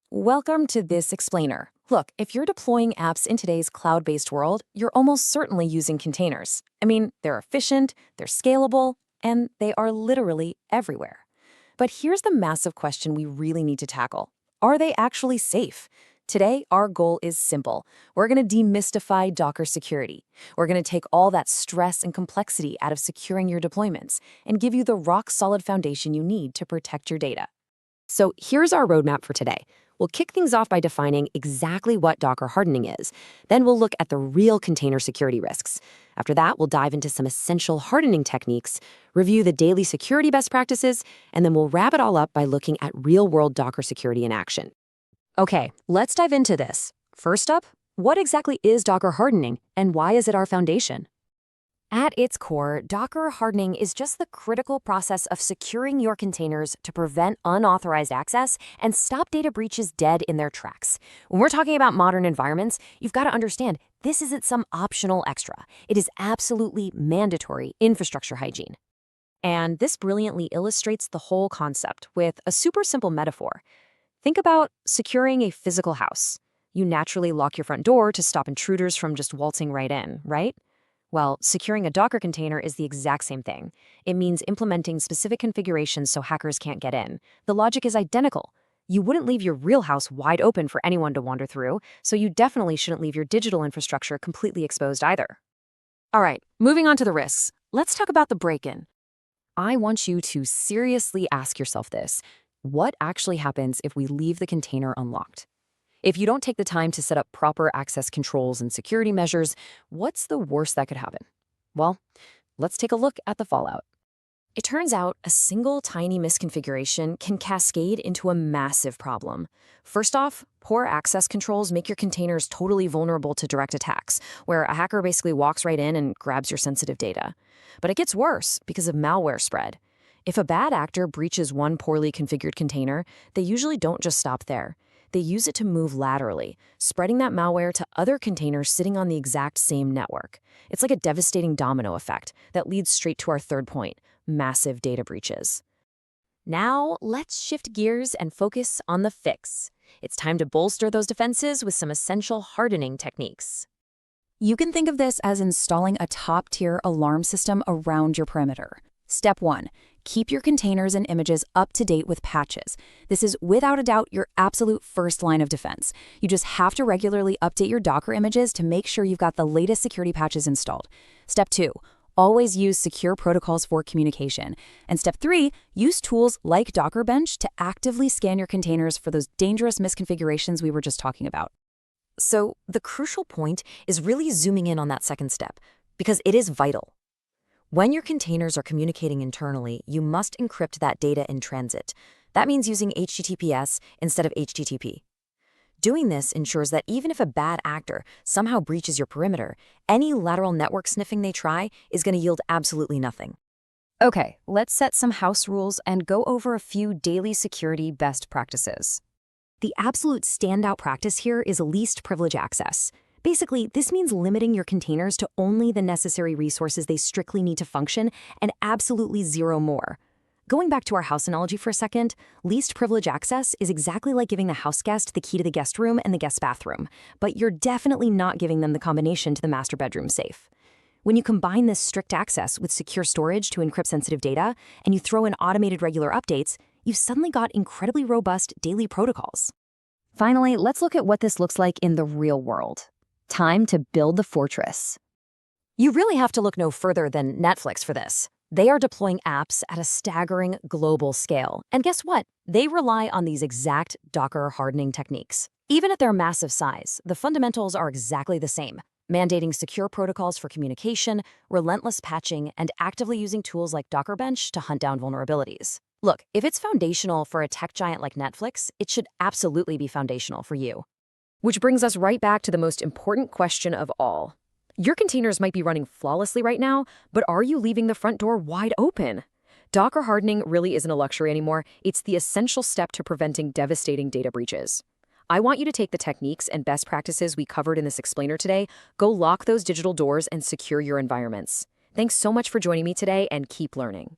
Welcome to this explainer. Look, if you're deploying apps in today's cloud-based world, you're almost certainly using containers. I mean, they're efficient, they're scalable, and they are literally everywhere. But here's the massive question we really need to tackle. Are they actually safe? Today, our goal is simple. We're going to demystify Docker security. We're going to take all that stress and complexity out of securing your deployments and give you the rock-solid foundation you need to protect your data. So here's our roadmap for today. We'll kick things off by defining exactly what Docker hardening is. Then we'll look at the real container security risks. After that, we'll dive into some essential hardening techniques, review the daily security best practices, and then we'll wrap it all up by looking at real-world Docker security in action. Okay, let's dive into this. First up, what exactly is Docker hardening, and why is it our foundation? At its core, Docker hardening is just the critical process of securing your containers to prevent unauthorized access and stop data breaches dead in their tracks. When we're talking about modern environments, you've got to understand this isn't some optional extra. It is absolutely mandatory infrastructure hygiene. And this brilliantly illustrates the whole concept with a super simple metaphor. Think about securing a physical house. You naturally lock your front door to stop intruders from just waltzing right in, right? Well, securing a Docker container is the exact same thing. It means implementing specific configurations so hackers can't get in. The logic is identical. You wouldn't leave your real house wide open for anyone to wander through, so you definitely shouldn't leave your digital infrastructure completely exposed either. All right, moving on to the risks. Let's talk about the break-in. I want you to seriously ask yourself this. What actually happens if we leave the container unlocked? If you don't take the time to set up proper access controls and security measures, what's the worst that could happen? Well, let's take a look at the fallout. It turns out a single tiny misconfiguration can cascade into a massive problem. First off, poor access controls make your containers totally vulnerable to direct attacks, where a hacker basically walks right in and grabs your sensitive data. But it gets worse because of malware spread. If a bad actor breaches one poorly configured container, they usually don't just stop there. They use it to move laterally, spreading that malware to other containers sitting on the exact same network. It's like a devastating domino effect that leads straight to our third point, massive data breaches. Now, let's shift gears and focus on the fix. It's time to bolster those defenses with some essential hardening techniques. You can think of this as installing a top-tier alarm system around your perimeter. Step 1. Keep your containers and images up to date with patches. This is without a doubt your absolute first line of defense. You just have to regularly update your Docker images to make sure you've got the latest security patches installed. Step 2. Always use secure protocols for communication. And step 3, use tools like Docker Bench to actively scan your containers for those dangerous misconfigurations we were just talking about. So the crucial point is really zooming in on that second step, because it is vital. When your containers are communicating internally, you must encrypt that data in transit. That means using HTTPS instead of HTTP. Doing this ensures that even if a bad actor somehow breaches your perimeter, any lateral network sniffing they try is going to yield absolutely nothing. Okay, let's set some house rules and go over a few daily security best practices. The absolute standout practice here is least privilege access. Basically, this means limiting your containers to only the necessary resources they strictly need to function and absolutely zero more. Going back to our house analogy for a second, least privilege access is exactly like giving the house guest the key to the guest room and the guest bathroom, but you're definitely not giving them the combination to the master bedroom safe. When you combine this strict access with secure storage to encrypt sensitive data, and you throw in automated regular updates, you've suddenly got incredibly robust daily protocols. Finally, let's look at what this looks like in the real world. Time to build the fortress. You really have to look no further than Netflix for this. They are deploying apps at a staggering global scale. And guess what? They rely on these exact Docker hardening techniques. Even at their massive size, the fundamentals are exactly the same, mandating secure protocols for communication, relentless patching, and actively using tools like Docker Bench to hunt down vulnerabilities. Look, if it's foundational for a tech giant like Netflix, it should absolutely be foundational for you. Which brings us right back to the most important question of all. Your containers might be running flawlessly right now, but are you leaving the front door wide open? Docker hardening really isn't a luxury anymore. It's the essential step to preventing devastating data breaches. I want you to take the techniques and best practices we covered in this explainer today, go lock those digital doors and secure your environments. Thanks so much for joining me today, and keep learning.